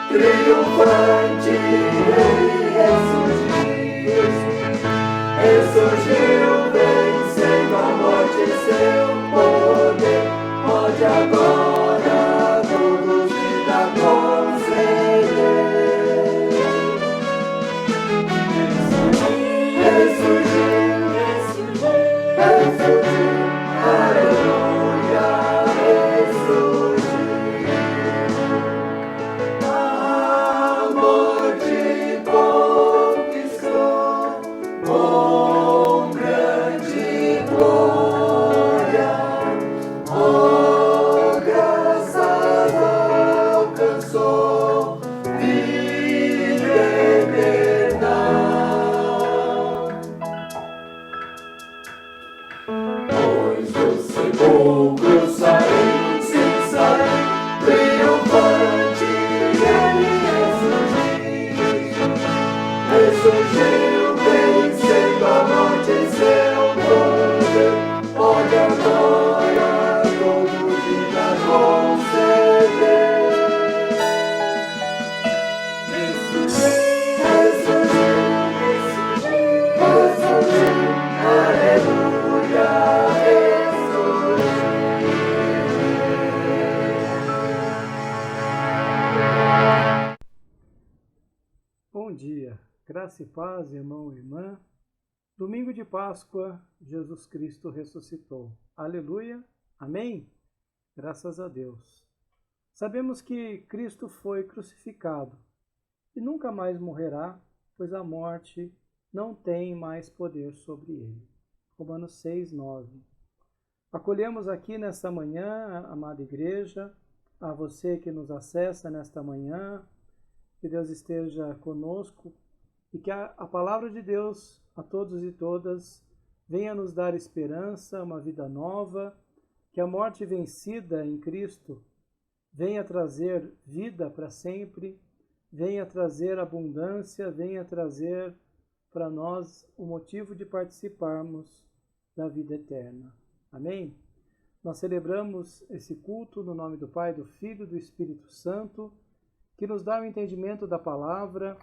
triunfante ele ressurgiu, vencendo a morte em seu poder, pode agora todos vida conceder. Ressurgiu, aleluia, ressurgiu. Ressurgiu, vencendo a morte em seu poder, pode agora todo vida conceder. Ressurgiu, aleluia, Bom dia, graça e paz, irmão e irmã. Domingo de Páscoa, Jesus Cristo ressuscitou. Aleluia, amém? Graças a Deus. Sabemos que Cristo foi crucificado e nunca mais morrerá, pois a morte não tem mais poder sobre ele. Romanos 6, 9. Acolhemos aqui nesta manhã, amada igreja, a você que nos acessa nesta manhã, que Deus esteja conosco e que a palavra de Deus a todos e todas venha nos dar esperança, uma vida nova, que a morte vencida em Cristo venha trazer vida para sempre, venha trazer abundância, venha trazer para nós o motivo de participarmos da vida eterna. Amém? Nós celebramos esse culto no nome do Pai, do Filho e do Espírito Santo, que nos dá o entendimento da palavra,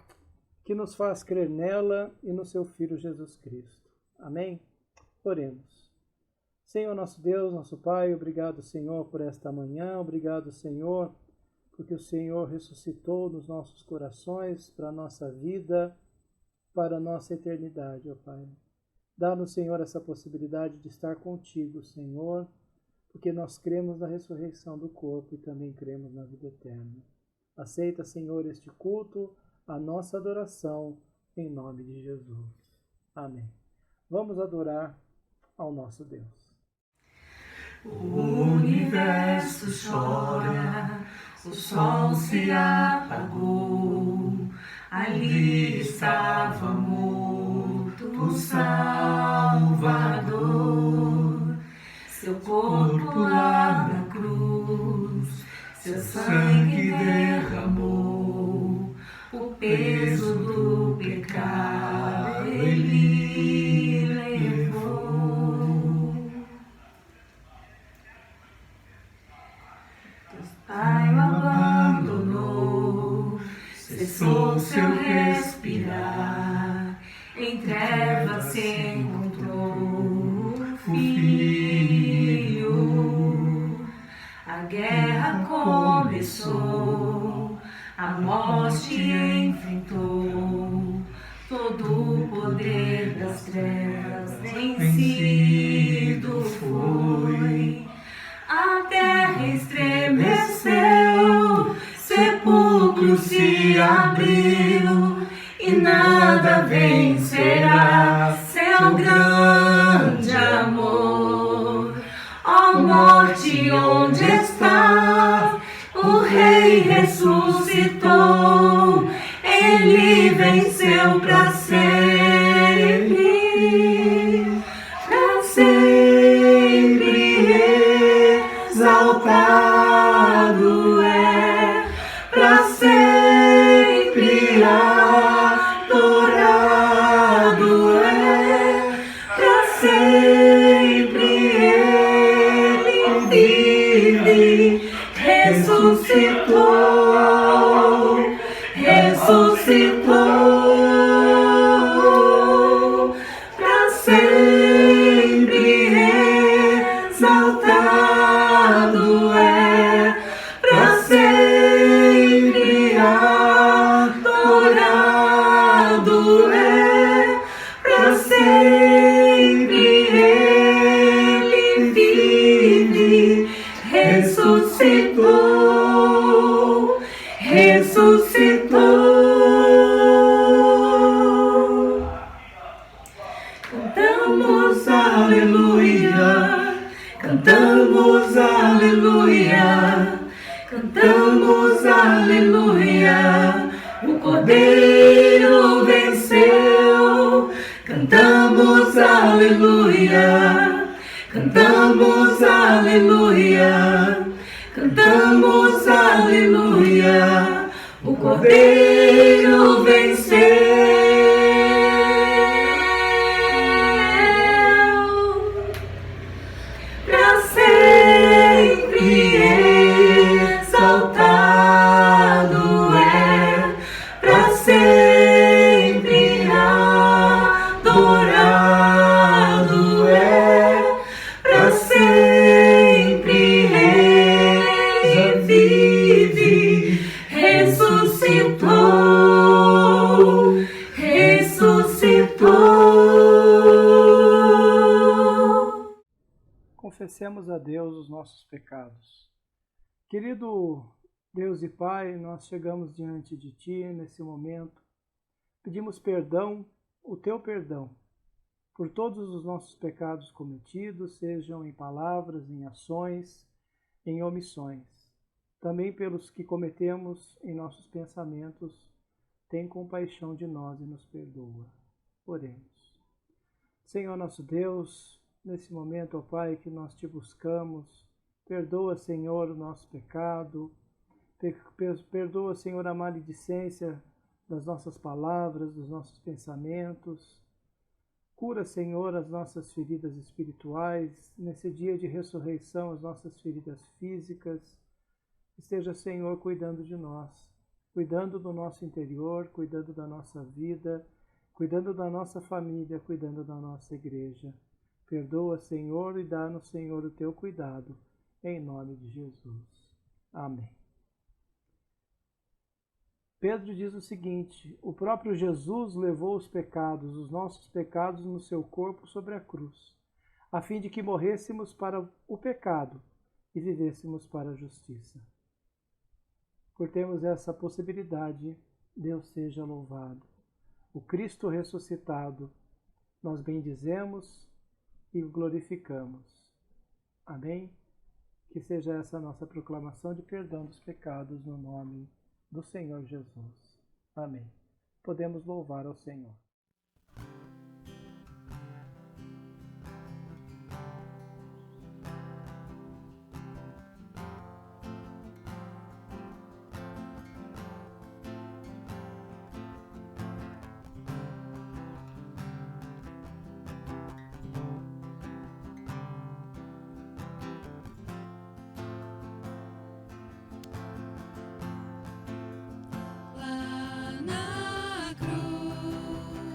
que nos faz crer nela e no seu Filho Jesus Cristo. Amém? Oremos. Senhor nosso Deus, nosso Pai, obrigado, Senhor, por esta manhã, obrigado, Senhor, porque o Senhor ressuscitou nos nossos corações para a nossa vida, para a nossa eternidade, ó Pai. Dá-nos, Senhor, essa possibilidade de estar contigo, Senhor, porque nós cremos na ressurreição do corpo e também cremos na vida eterna. Aceita, Senhor, este culto, a nossa adoração, em nome de Jesus. Amém. Vamos adorar ao nosso Deus. O universo chora, o sol se apagou, ali estava morto o Salvador, seu corpo lá na cruz, seu sangue derramou, o peso do pecado ele levou. Deus Pai o abandonou, cessou seu respirar, em trevas se encontrou o Filho. A guerra começou, a morte enfrentou, todo o poder das trevas vencido foi. A terra estremeceu, sepulcros se abriu, e nada vencerá seu grande amor. Ó morte, onde está? pra sempre, pra sempre exaltado é, pra sempre adorado é, pra sempre ele vive, ressuscitou, ressuscitou, pra sempre exaltado é, pra sempre adorado é, pra sempre ele vive, ressuscitou, ressuscitou. Cantamos aleluia, cantamos aleluia, cantamos aleluia, o Cordeiro venceu. Cantamos aleluia, cantamos aleluia, cantamos aleluia, o Cordeiro venceu. Pra sempre exaltado é, pra sempre adorado é, pra sempre ele vive, ressuscitou, ressuscitou. Confessemos a Deus os nossos pecados. Querido Deus e Pai, nós chegamos diante de Ti nesse momento. Pedimos perdão, o Teu perdão, por todos os nossos pecados cometidos, sejam em palavras, em ações, em omissões. Também pelos que cometemos em nossos pensamentos, tem compaixão de nós e nos perdoa. Oremos. Senhor nosso Deus, nesse momento, ó Pai, que nós Te buscamos, perdoa, Senhor, o nosso pecado, perdoa, Senhor, a maledicência das nossas palavras, dos nossos pensamentos. Cura, Senhor, as nossas feridas espirituais, nesse dia de ressurreição, as nossas feridas físicas. Esteja, Senhor, cuidando de nós, cuidando do nosso interior, cuidando da nossa vida, cuidando da nossa família, cuidando da nossa igreja. Perdoa, Senhor, e dá-nos, Senhor, o Teu cuidado, em nome de Jesus. Amém. Pedro diz o seguinte: o próprio Jesus levou os nossos pecados no seu corpo sobre a cruz, a fim de que morrêssemos para o pecado e vivêssemos para a justiça. Por termos essa possibilidade, Deus seja louvado. O Cristo ressuscitado, nós bendizemos e o glorificamos. Amém? Que seja essa a nossa proclamação de perdão dos pecados no nome do Senhor Jesus. Amém. Podemos louvar ao Senhor. Lá na cruz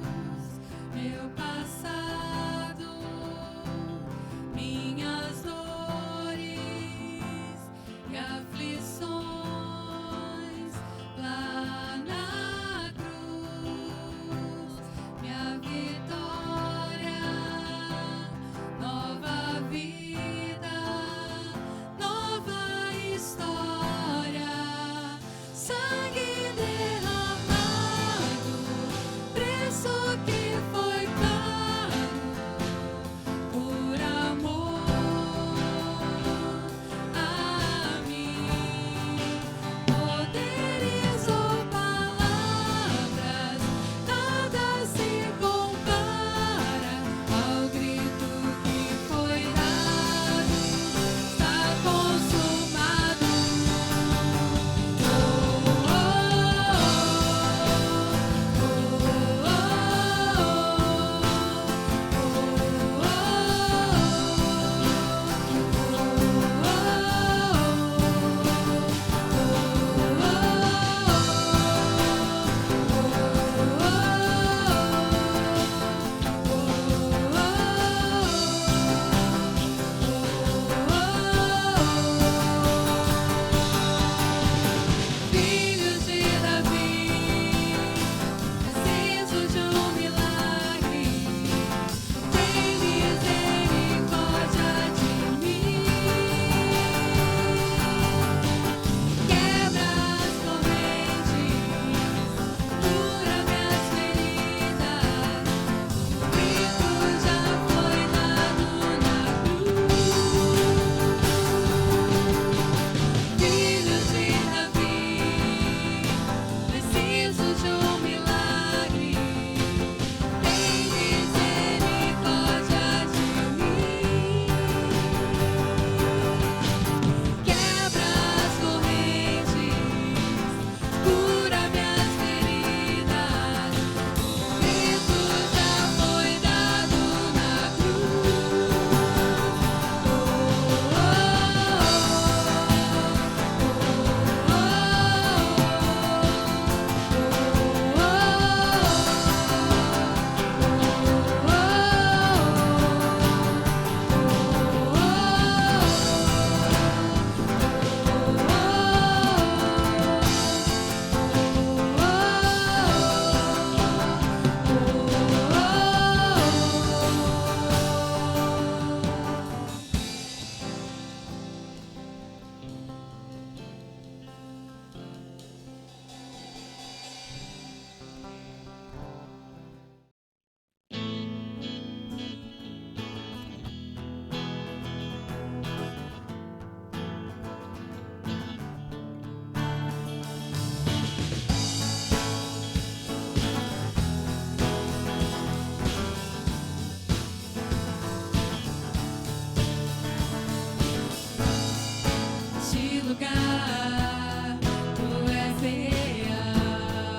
lugar, tu és real.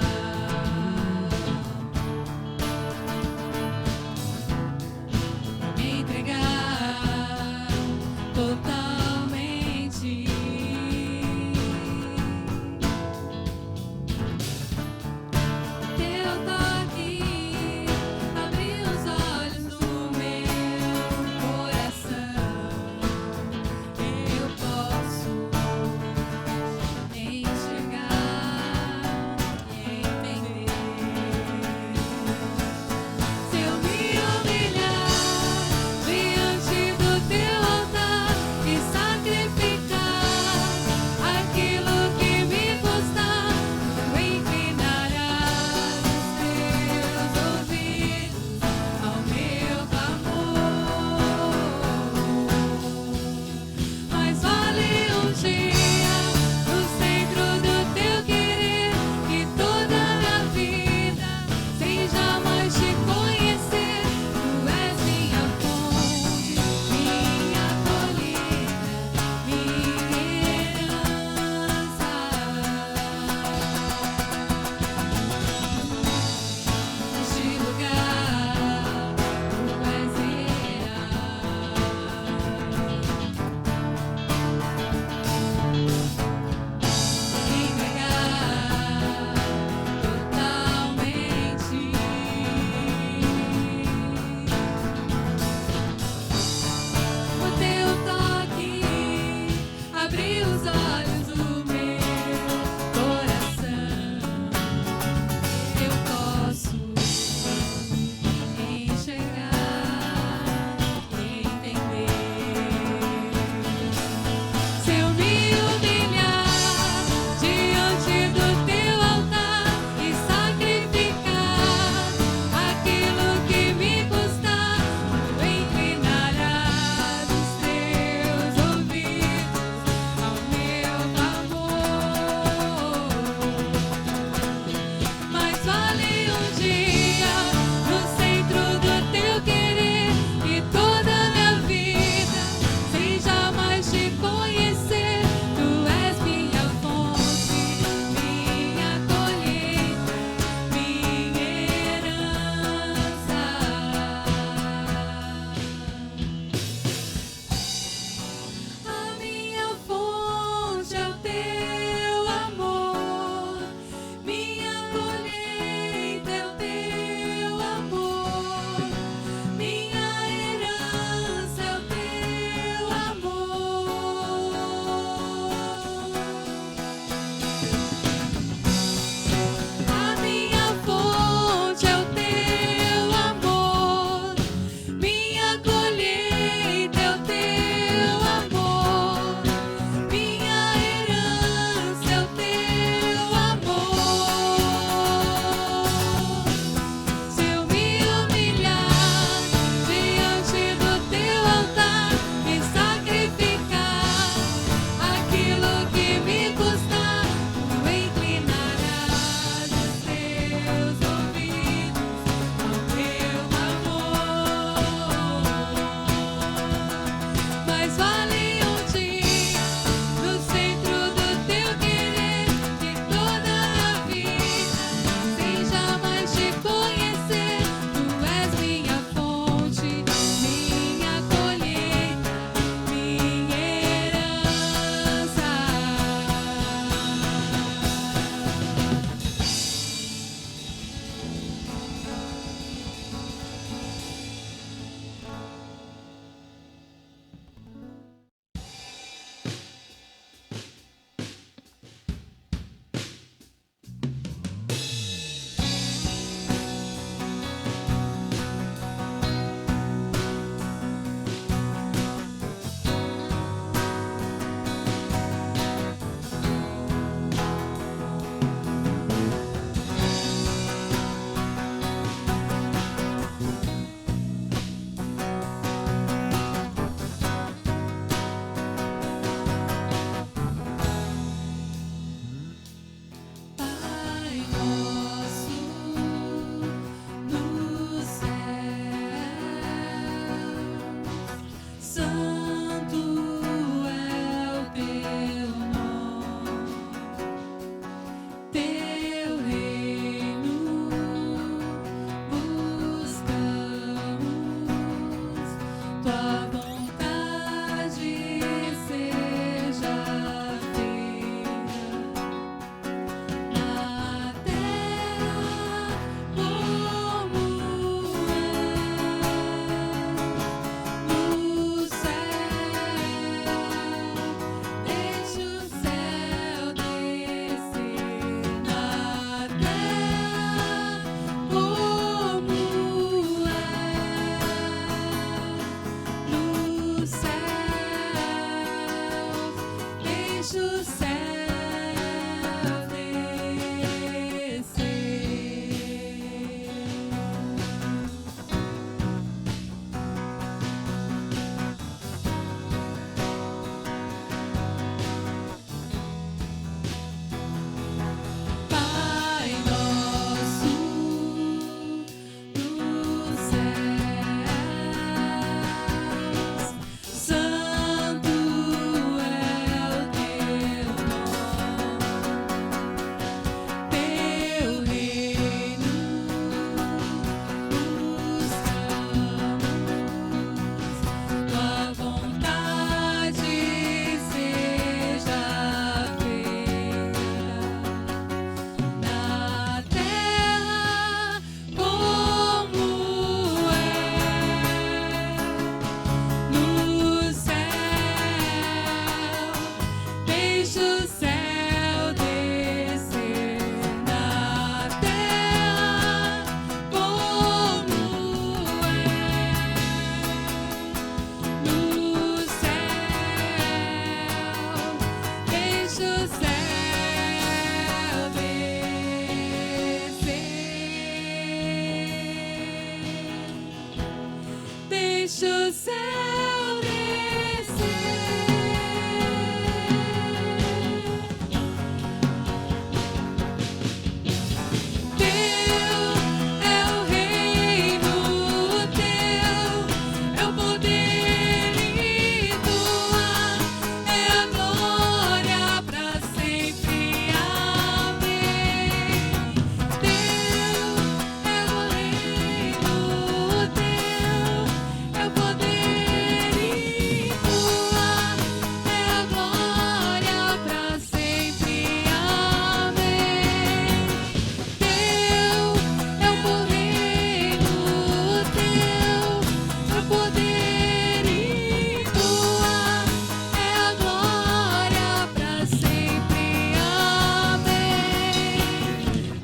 Me entregar totalmente. Teu toque abriu os olhos do meu coração. Eu posso enxergar deixa o céu descer. Pai nosso dos céus, santo é o teu nome, teu reino buscamos, tua vontade seja feita na terra como é no céu. Deixa o céu descer na terra como é no céu. Deixa o céu descer. Deixa o céu descer. Teu é o reino, teu é o poder e tua é a glória para sempre. Amém. Teu é o reino, teu é o poder e tua é a glória para sempre. Amém. Teu é o reino, teu é o poder e tua é a glória para sempre. Amém.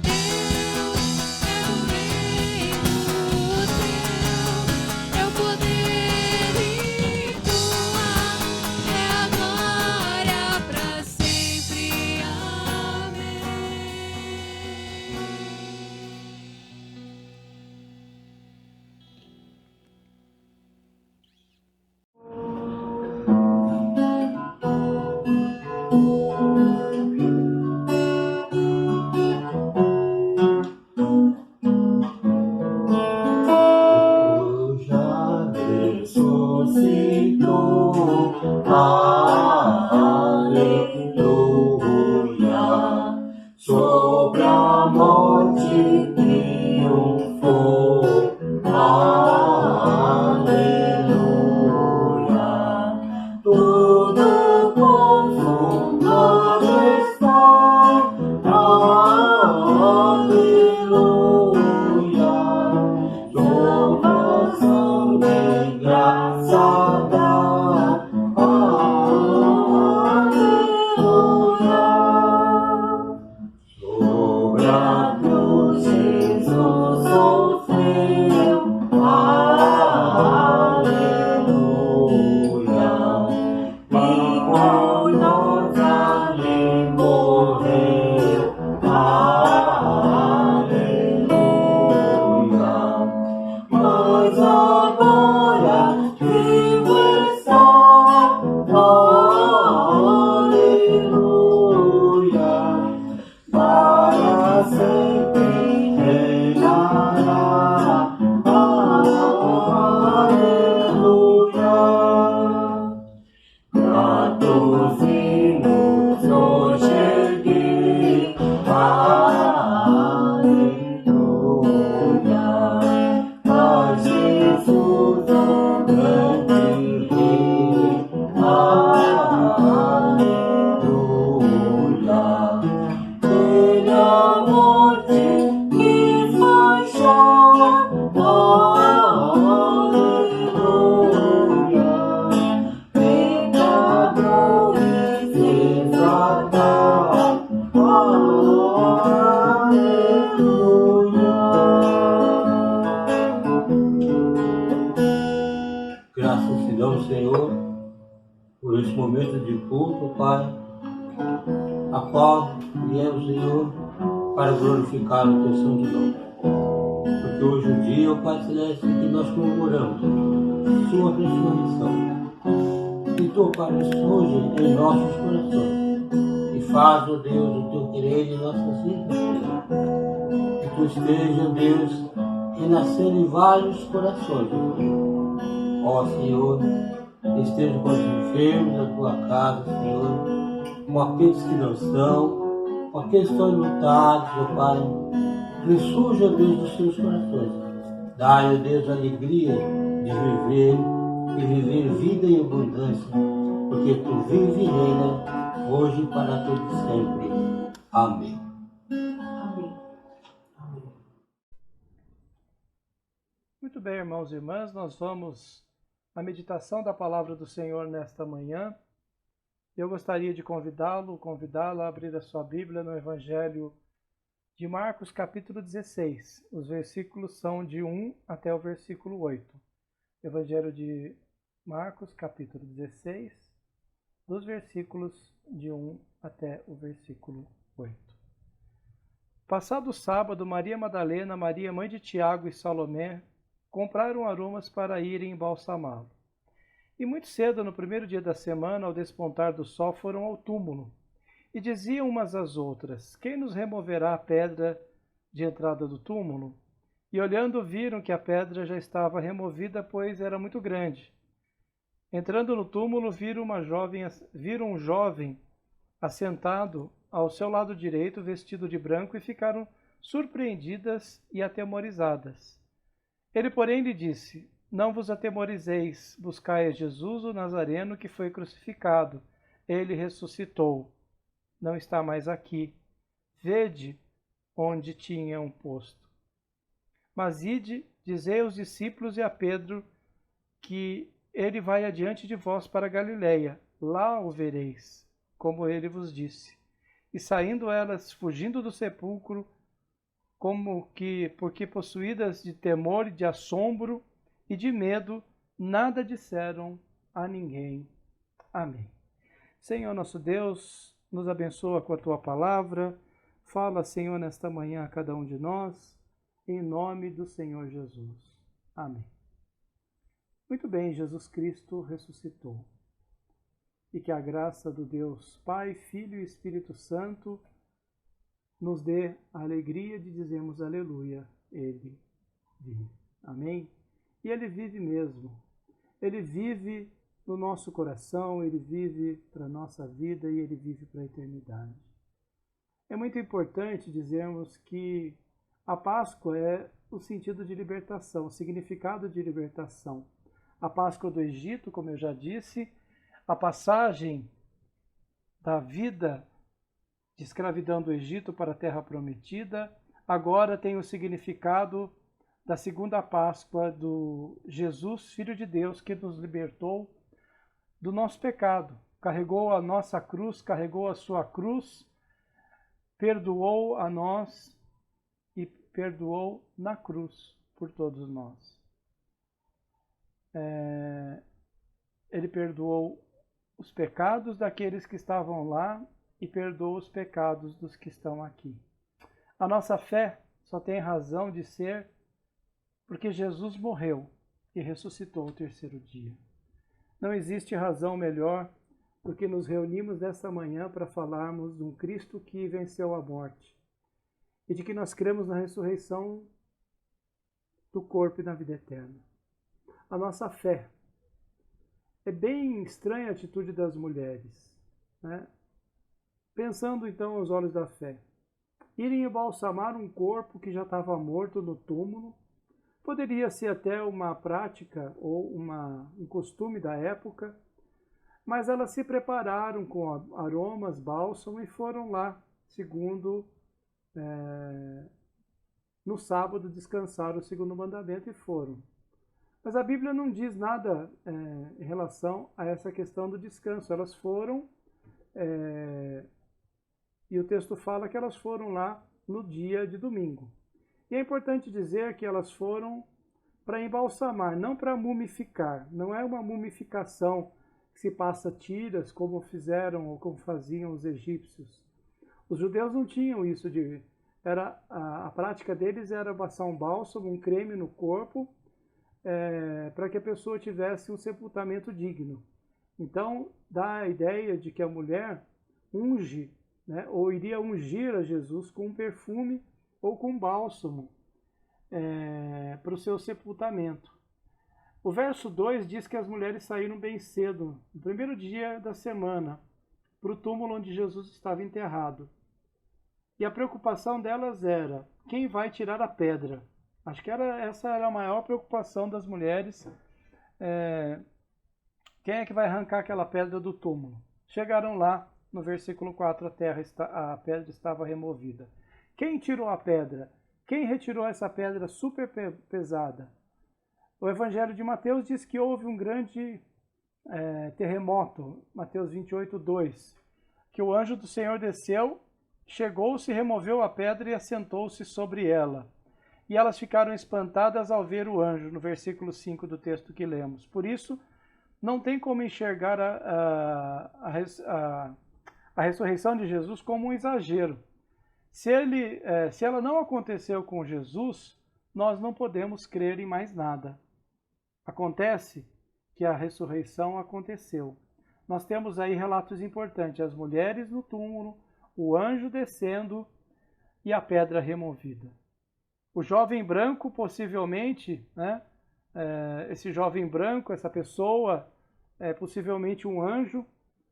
Teu é o reino, teu é o poder e tua é a glória para sempre. Já ressuscitou, aleluia, sobre a morte triunfou, aleluia, tudo consumado está, aleluia. Louvação de graça dá, aleluia. a qual viemos, Senhor, para glorificar o teu santo nome. Porque hoje um dia, ó Pai Celeste, que nós comemoramos sua ressurreição. E tu, Pai, ressurge em nossos corações e faz, ó Deus, o teu querer em nossas vidas, Senhor. Que tu esteja, ó Deus, renascendo em vários corações, ó Senhor. Esteja com os enfermos da tua casa, Senhor, com aqueles que não estão, com aqueles que estão enlutados, ó Pai. Ressurja, ó Deus, dos seus corações. Dai, ó Deus, a alegria de viver e viver vida em abundância, porque tu vives e reina hoje e para todo sempre. Amém. Muito bem, irmãos e irmãs, nós vamos à meditação da palavra do Senhor nesta manhã. Eu gostaria de convidá-la a abrir a sua Bíblia no Evangelho de Marcos, capítulo 16. Os versículos são de 1 até o versículo 8. Evangelho de Marcos, capítulo 16, dos versículos de 1 até o versículo 8. Passado o sábado, Maria Madalena, Maria, mãe de Tiago e Salomé, compraram aromas para irem embalsamá-lo. E muito cedo, no primeiro dia da semana, ao despontar do sol, foram ao túmulo. E diziam umas às outras: quem nos removerá a pedra de entrada do túmulo? E olhando, viram que a pedra já estava removida, pois era muito grande. Entrando no túmulo, viram um jovem assentado ao seu lado direito, vestido de branco, e ficaram surpreendidas e atemorizadas. Ele, porém, lhe disse: não vos atemorizeis, buscai a Jesus, o Nazareno, que foi crucificado. Ele ressuscitou, não está mais aqui. Vede onde tinham posto. Mas ide, dizei aos discípulos e a Pedro que ele vai adiante de vós para Galiléia, lá o vereis, como ele vos disse. E saindo elas, fugindo do sepulcro, porque possuídas de temor e de assombro e de medo, nada disseram a ninguém. Amém. Senhor nosso Deus, nos abençoa com a tua palavra. Fala, Senhor, nesta manhã a cada um de nós, em nome do Senhor Jesus. Amém. Muito bem, Jesus Cristo ressuscitou. E que a graça do Deus Pai, Filho e Espírito Santo nos dê a alegria de dizermos aleluia, Ele vive. Amém? E Ele vive mesmo. Ele vive no nosso coração, Ele vive para a nossa vida e Ele vive para a eternidade. É muito importante dizermos que a Páscoa é o sentido de libertação, o significado de libertação. A Páscoa do Egito, como eu já disse, a passagem da vida de escravidão do Egito para a Terra Prometida, agora tem o significado da segunda Páscoa do Jesus, Filho de Deus, que nos libertou do nosso pecado. Carregou a nossa cruz, carregou a sua cruz, perdoou a nós e perdoou na cruz por todos nós. Ele perdoou os pecados daqueles que estavam lá e perdoa os pecados dos que estão aqui. A nossa fé só tem razão de ser porque Jesus morreu e ressuscitou ao terceiro dia. Não existe razão melhor do que nos reunimos nesta manhã para falarmos de um Cristo que venceu a morte e de que nós cremos na ressurreição do corpo e na vida eterna. A nossa fé. É bem estranha a atitude das mulheres, né? Pensando então aos olhos da fé, irem embalsamar um corpo que já estava morto no túmulo, poderia ser até uma prática ou um costume da época, mas elas se prepararam com aromas, bálsamo e foram lá, segundo no sábado descansaram o segundo mandamento e foram. Mas a Bíblia não diz nada em relação a essa questão do descanso. Elas foram, e o texto fala que elas foram lá no dia de domingo. E é importante dizer que elas foram para embalsamar, não para mumificar. Não é uma mumificação que se passa tiras, como fizeram ou como faziam os egípcios. Os judeus não tinham isso a prática deles era passar um bálsamo, um creme no corpo, para que a pessoa tivesse um sepultamento digno. Então, dá a ideia de que a mulher unge, né, ou iria ungir a Jesus com um perfume ou com bálsamo para o seu sepultamento. O verso 2 diz que as mulheres saíram bem cedo, no primeiro dia da semana, para o túmulo onde Jesus estava enterrado. E a preocupação delas era, quem vai tirar a pedra? Acho que essa era a maior preocupação das mulheres. Quem é que vai arrancar aquela pedra do túmulo? Chegaram lá, no versículo 4, a pedra estava removida. Quem tirou a pedra? Quem retirou essa pedra super pesada? O Evangelho de Mateus diz que houve um grande terremoto, Mateus 28, 2, que o anjo do Senhor desceu, chegou-se, removeu a pedra e assentou-se sobre ela. E elas ficaram espantadas ao ver o anjo, no versículo 5 do texto que lemos. Por isso, não tem como enxergar a ressurreição de Jesus como um exagero. Se ela não aconteceu com Jesus, nós não podemos crer em mais nada. Acontece que a ressurreição aconteceu. Nós temos aí relatos importantes, as mulheres no túmulo, o anjo descendo e a pedra removida. O jovem branco, possivelmente, né, esse jovem branco, essa pessoa, é possivelmente um anjo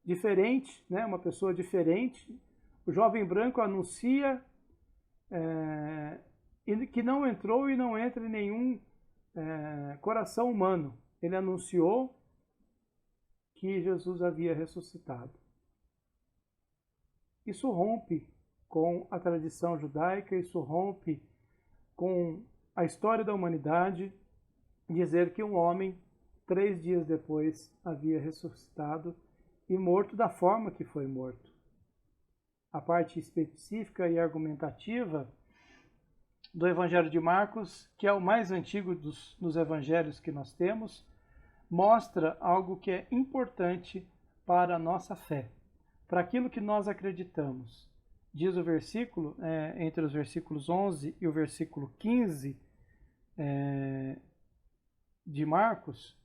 diferente, né, uma pessoa diferente. O jovem branco anuncia que não entrou e não entra em nenhum coração humano. Ele anunciou que Jesus havia ressuscitado. Isso rompe com a tradição judaica, isso rompe com a história da humanidade, dizer que um homem, 3 dias depois, havia ressuscitado e morto da forma que foi morto. A parte específica e argumentativa do Evangelho de Marcos, que é o mais antigo dos evangelhos que nós temos, mostra algo que é importante para a nossa fé, para aquilo que nós acreditamos. Diz o versículo, entre os versículos 11 e o versículo 15 de Marcos,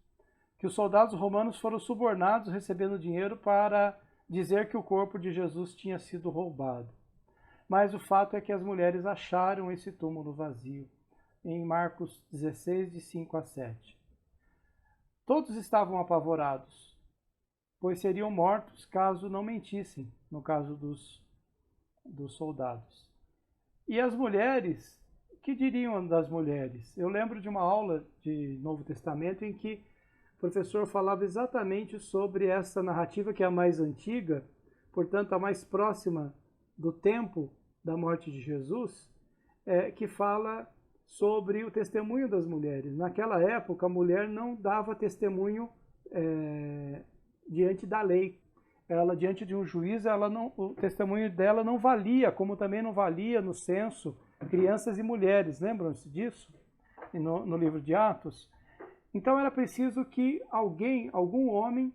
que os soldados romanos foram subornados recebendo dinheiro para dizer que o corpo de Jesus tinha sido roubado. Mas o fato é que as mulheres acharam esse túmulo vazio, em Marcos 16, de 5 a 7. Todos estavam apavorados, pois seriam mortos caso não mentissem, no caso dos soldados. E as mulheres, o que diriam das mulheres? Eu lembro de uma aula de Novo Testamento em que o professor falava exatamente sobre essa narrativa que é a mais antiga, portanto a mais próxima do tempo da morte de Jesus, que fala sobre o testemunho das mulheres. Naquela época, a mulher não dava testemunho diante da lei. Ela, diante de um juiz, o testemunho dela não valia, como também não valia no censo crianças e mulheres. Lembram-se disso? No livro de Atos. Então era preciso que algum homem,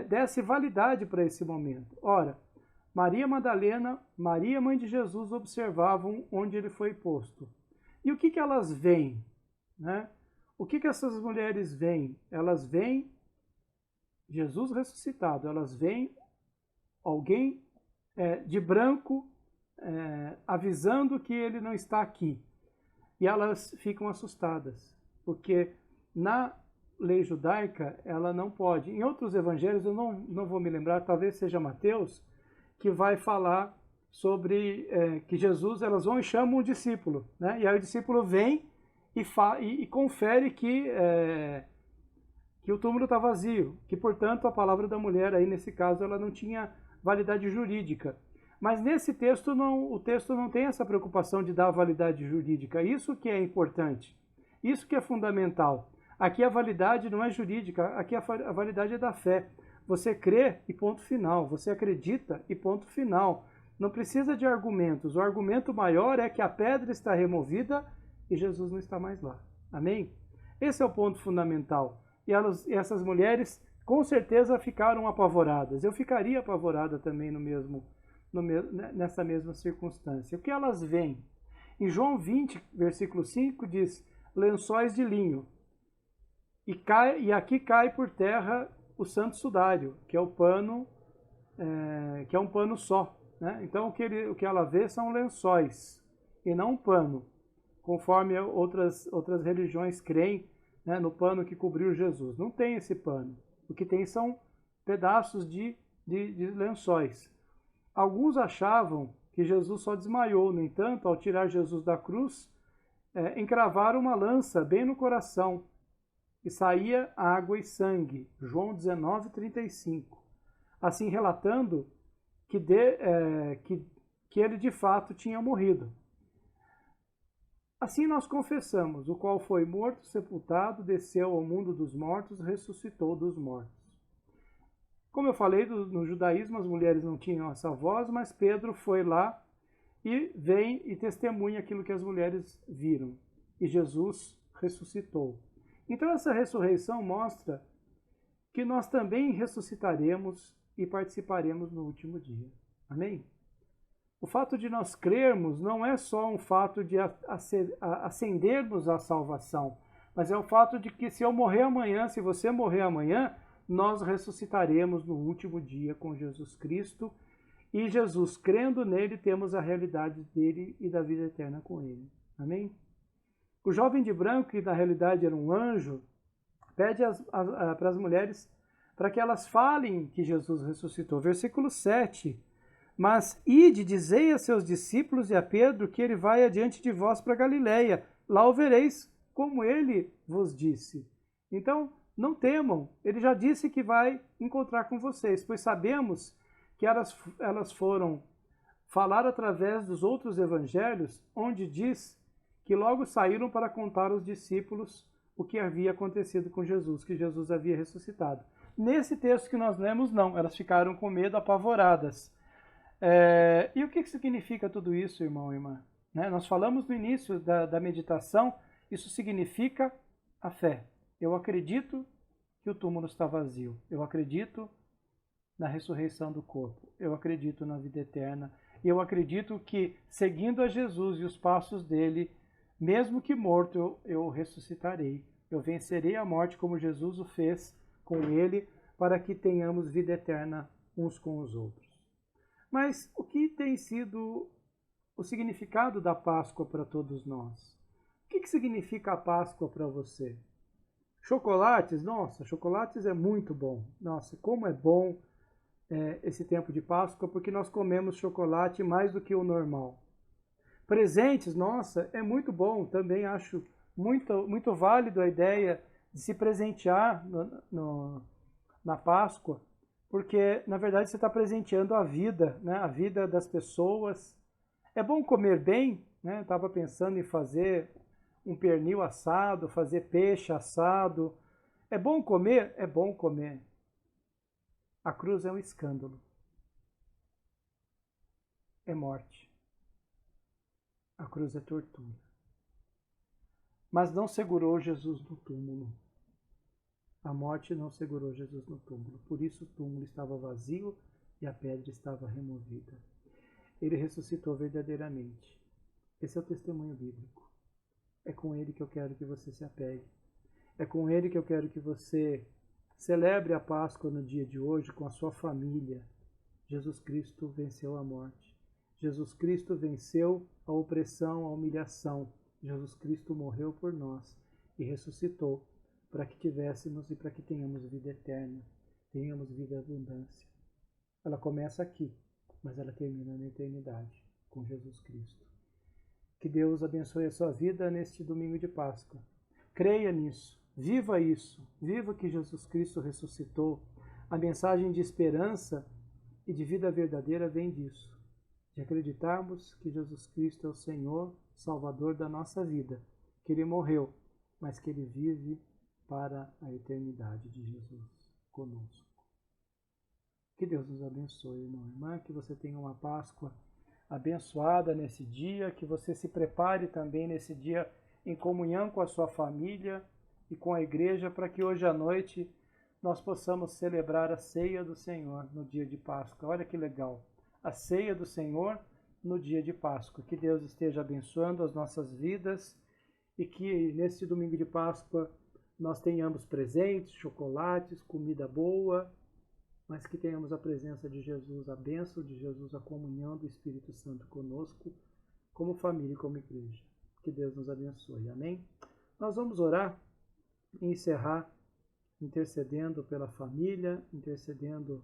desse validade para esse momento. Ora, Maria Madalena, Maria, mãe de Jesus, observavam onde ele foi posto. E o que elas veem? Né? O que essas mulheres veem? Elas veem Jesus ressuscitado, elas veem alguém de branco avisando que ele não está aqui. E elas ficam assustadas, porque na lei judaica ela não pode. Em outros evangelhos, eu não vou me lembrar, talvez seja Mateus, que vai falar sobre que Jesus, elas vão e chamam um discípulo, né? E aí o discípulo vem e confere que o túmulo está vazio, que, portanto, a palavra da mulher, aí nesse caso, ela não tinha validade jurídica. Mas nesse texto, o texto não tem essa preocupação de dar validade jurídica. Isso que é importante, isso que é fundamental. Aqui a validade não é jurídica, aqui a validade é da fé. Você crê e ponto final, você acredita e ponto final. Não precisa de argumentos. O argumento maior é que a pedra está removida e Jesus não está mais lá. Amém? Esse é o ponto fundamental. E essas mulheres com certeza ficaram apavoradas. Eu ficaria apavorada também no nessa mesma circunstância. O que elas veem? Em João 20, versículo 5, diz: lençóis de linho. E aqui cai por terra o santo sudário, que é o pano, que é um pano só. Né? Então o que ela vê são lençóis e não um pano, conforme outras religiões creem, né, no pano que cobriu Jesus. Não tem esse pano. O que tem são pedaços de lençóis. Alguns achavam que Jesus só desmaiou. No entanto, ao tirar Jesus da cruz, encravaram uma lança bem no coração e saía água e sangue. João 19:35. Assim relatando que ele de fato tinha morrido. Assim nós confessamos: o qual foi morto, sepultado, desceu ao mundo dos mortos, ressuscitou dos mortos. Como eu falei, no judaísmo as mulheres não tinham essa voz, mas Pedro foi lá e vem e testemunha aquilo que as mulheres viram. E Jesus ressuscitou. Então essa ressurreição mostra que nós também ressuscitaremos e participaremos no último dia. Amém? O fato de nós crermos não é só um fato de ascendermos à salvação, mas é o fato de que se eu morrer amanhã, se você morrer amanhã, nós ressuscitaremos no último dia com Jesus Cristo, e Jesus, crendo nele, temos a realidade dele e da vida eterna com ele. Amém? O jovem de branco, que na realidade era um anjo, pede para as mulheres para que elas falem que Jesus ressuscitou. Versículo 7. Mas ide, dizei a seus discípulos e a Pedro que ele vai adiante de vós para Galiléia. Lá o vereis, como ele vos disse. Então, não temam, ele já disse que vai encontrar com vocês, pois sabemos que elas foram falar através dos outros evangelhos, onde diz que logo saíram para contar aos discípulos o que havia acontecido com Jesus, que Jesus havia ressuscitado. Nesse texto que nós lemos, não, elas ficaram com medo, apavoradas. E o que significa tudo isso, irmão e irmã? Né? Nós falamos no início da meditação, isso significa a fé. Eu acredito que o túmulo está vazio. Eu acredito na ressurreição do corpo. Eu acredito na vida eterna. E eu acredito que, seguindo a Jesus e os passos dele, mesmo que morto, eu ressuscitarei. Eu vencerei a morte como Jesus o fez com ele, para que tenhamos vida eterna uns com os outros. Mas o que tem sido o significado da Páscoa para todos nós? O que significa a Páscoa para você? Chocolates? Nossa, chocolates é muito bom. Nossa, como é bom esse tempo de Páscoa, porque nós comemos chocolate mais do que o normal. Presentes, nossa, é muito bom. Também acho muito válido a ideia de se presentear na Páscoa, porque, na verdade, você está presenteando a vida, né? A vida das pessoas. É bom comer bem, né? Eu estava pensando em fazer um pernil assado, fazer peixe assado. É bom comer? É bom comer. A cruz é um escândalo. É morte. A cruz é tortura. Mas não segurou Jesus no túmulo. A morte não segurou Jesus no túmulo. Por isso o túmulo estava vazio e a pedra estava removida. Ele ressuscitou verdadeiramente. Esse é o testemunho bíblico. É com ele que eu quero que você se apegue. É com ele que eu quero que você celebre a Páscoa no dia de hoje com a sua família. Jesus Cristo venceu a morte. Jesus Cristo venceu a opressão, a humilhação. Jesus Cristo morreu por nós e ressuscitou para que tivéssemos e para que tenhamos vida eterna, tenhamos vida em abundância. Ela começa aqui, mas ela termina na eternidade, com Jesus Cristo. Que Deus abençoe a sua vida neste domingo de Páscoa. Creia nisso, viva isso, viva que Jesus Cristo ressuscitou. A mensagem de esperança e de vida verdadeira vem disso, de acreditarmos que Jesus Cristo é o Senhor, Salvador da nossa vida, que Ele morreu, mas que Ele vive para a eternidade de Jesus conosco. Que Deus nos abençoe, irmão e irmã, que você tenha uma Páscoa abençoada nesse dia, que você se prepare também nesse dia em comunhão com a sua família e com a igreja, para que hoje à noite nós possamos celebrar a ceia do Senhor no dia de Páscoa. Olha que legal! a ceia do Senhor no dia de Páscoa. Que Deus esteja abençoando as nossas vidas e que nesse domingo de Páscoa nós tenhamos presentes, chocolates, comida boa, mas que tenhamos a presença de Jesus, a bênção de Jesus, a comunhão do Espírito Santo conosco, como família e como igreja. Que Deus nos abençoe. Amém? Nós vamos orar e encerrar intercedendo pela família, intercedendo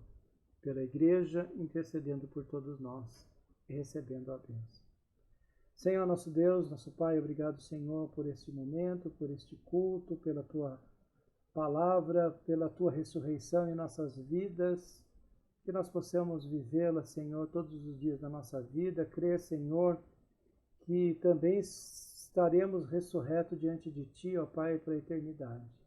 pela igreja, intercedendo por todos nós e recebendo a bênção. Senhor, nosso Deus, nosso Pai, obrigado, Senhor, por este momento, por este culto, pela Tua palavra, pela Tua ressurreição em nossas vidas, que nós possamos vivê-la, Senhor, todos os dias da nossa vida, crer, Senhor, que também estaremos ressurretos diante de Ti, ó Pai, para a eternidade.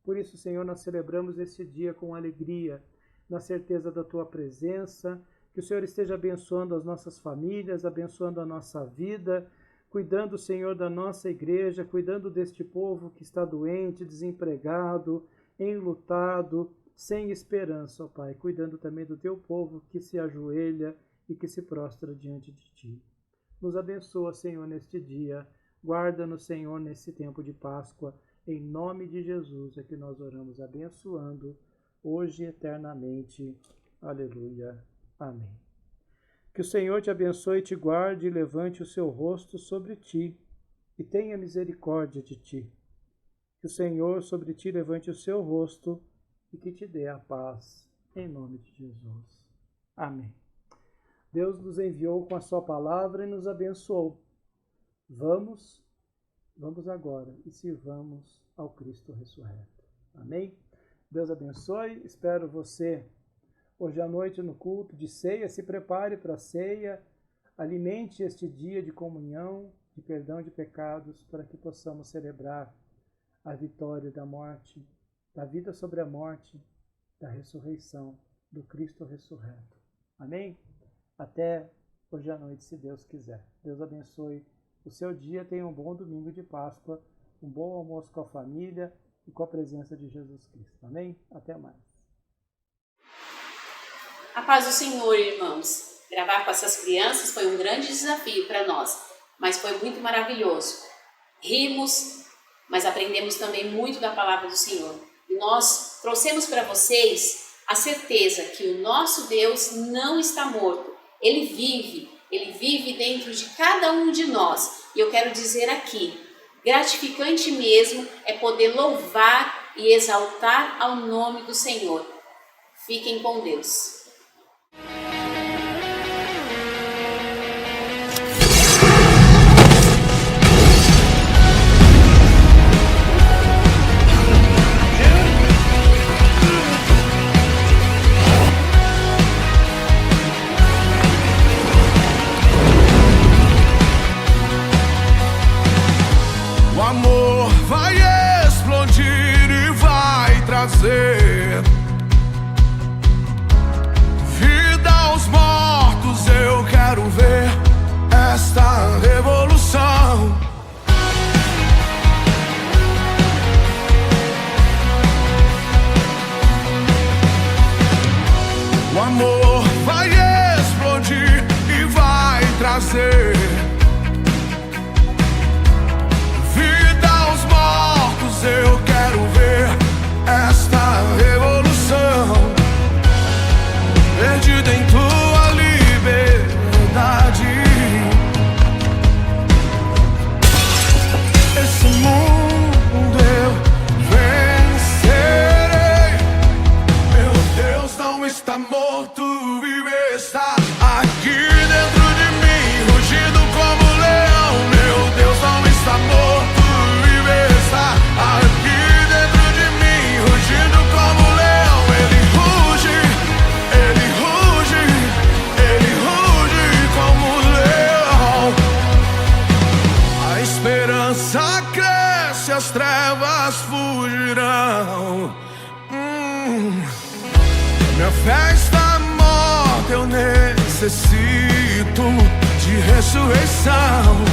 Por isso, Senhor, nós celebramos este dia com alegria, na certeza da Tua presença, que o Senhor esteja abençoando as nossas famílias, abençoando a nossa vida, cuidando, Senhor, da nossa igreja, cuidando deste povo que está doente, desempregado, enlutado, sem esperança, ó Pai, cuidando também do Teu povo que se ajoelha e que se prostra diante de Ti. Nos abençoa, Senhor, neste dia, guarda-nos, Senhor, nesse tempo de Páscoa, em nome de Jesus é que nós oramos abençoando, hoje e eternamente. Aleluia. Amém. Que o Senhor te abençoe, te guarde e levante o seu rosto sobre ti e tenha misericórdia de ti. Que o Senhor sobre ti levante o seu rosto e que te dê a paz, em nome de Jesus. Amém. Deus nos enviou com a sua palavra e nos abençoou. Vamos agora e sirvamos ao Cristo ressurreto. Amém? Deus abençoe. Espero você hoje à noite no culto de ceia. Se prepare para a ceia. Alimente este dia de comunhão, de perdão de pecados, para que possamos celebrar a vitória da morte, da vida sobre a morte, da ressurreição, do Cristo ressurreto. Amém? Até hoje à noite, se Deus quiser. Deus abençoe o seu dia. Tenha um bom domingo de Páscoa, um bom almoço com a família e com a presença de Jesus Cristo. Amém? Até mais. A paz do Senhor, irmãos. Gravar com essas crianças foi um grande desafio para nós, mas foi muito maravilhoso. Rimos, mas aprendemos também muito da palavra do Senhor. E nós trouxemos para vocês a certeza que o nosso Deus não está morto. Ele vive dentro de cada um de nós. E eu quero dizer aqui, gratificante mesmo é poder louvar e exaltar ao nome do Senhor. Fiquem com Deus. O amor vai explodir e vai trazer vida aos mortos. Eu quero ver esta revolução. O amor vai explodir e vai trazer eu quero ver esta revolução, perdida em tua liberdade. Esse mundo eu vencerei. Meu Deus não está morto, vive, está aqui dentro de mim, rugindo como leão. Meu Deus não está morto, aqui dentro de mim, rugindo como leão. Ele ruge como leão. A esperança cresce, as trevas fugirão. Minha fé está morta, eu necessito de ressurreição,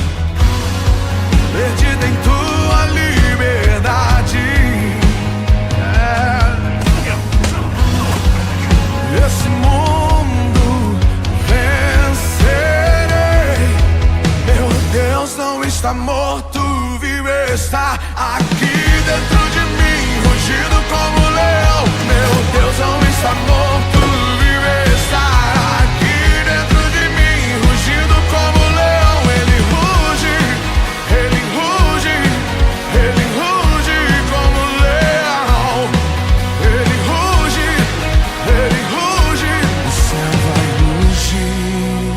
perdida em tua liberdade. Esse mundo vem está morto, vive está aqui dentro de mim, rugindo como um leão. Meu Deus não está morto, vive está aqui dentro de mim, rugindo como um leão. Ele ruge, ele ruge, ele ruge como um leão. Ele ruge, ele ruge. O céu vai rugir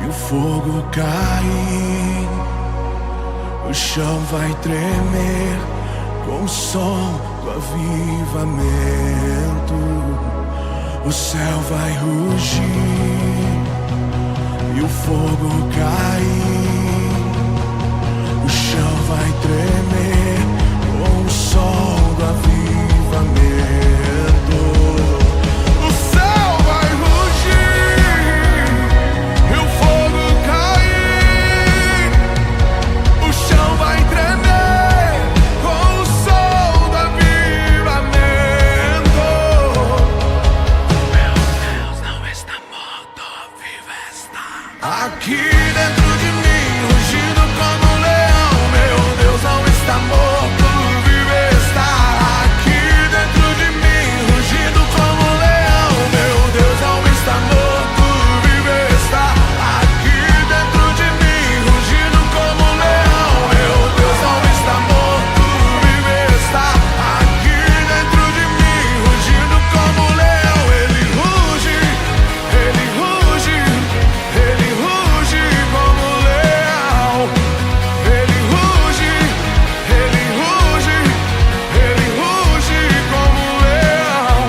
e o fogo cair, o chão vai tremer com o som do avivamento. O céu vai rugir e o fogo cair, o chão vai tremer com o som do avivamento. O céu vai rugir e o fogo cair, o chão vai tremer com o som do avivamento. Meu Deus não está morto, vivo está aqui dentro de mim, rugindo como um leão. Meu Deus não está morto, vive está aqui dentro de mim, rugindo como um leão. Meu Deus não está morto, vive está aqui dentro de mim, rugindo como um leão. Meu Deus não está morto, vive está aqui dentro de mim, rugindo como um leão. Ele ruge, ele ruge, ele ruge como um leão. Ele ruge, ele ruge, ele ruge como um leão.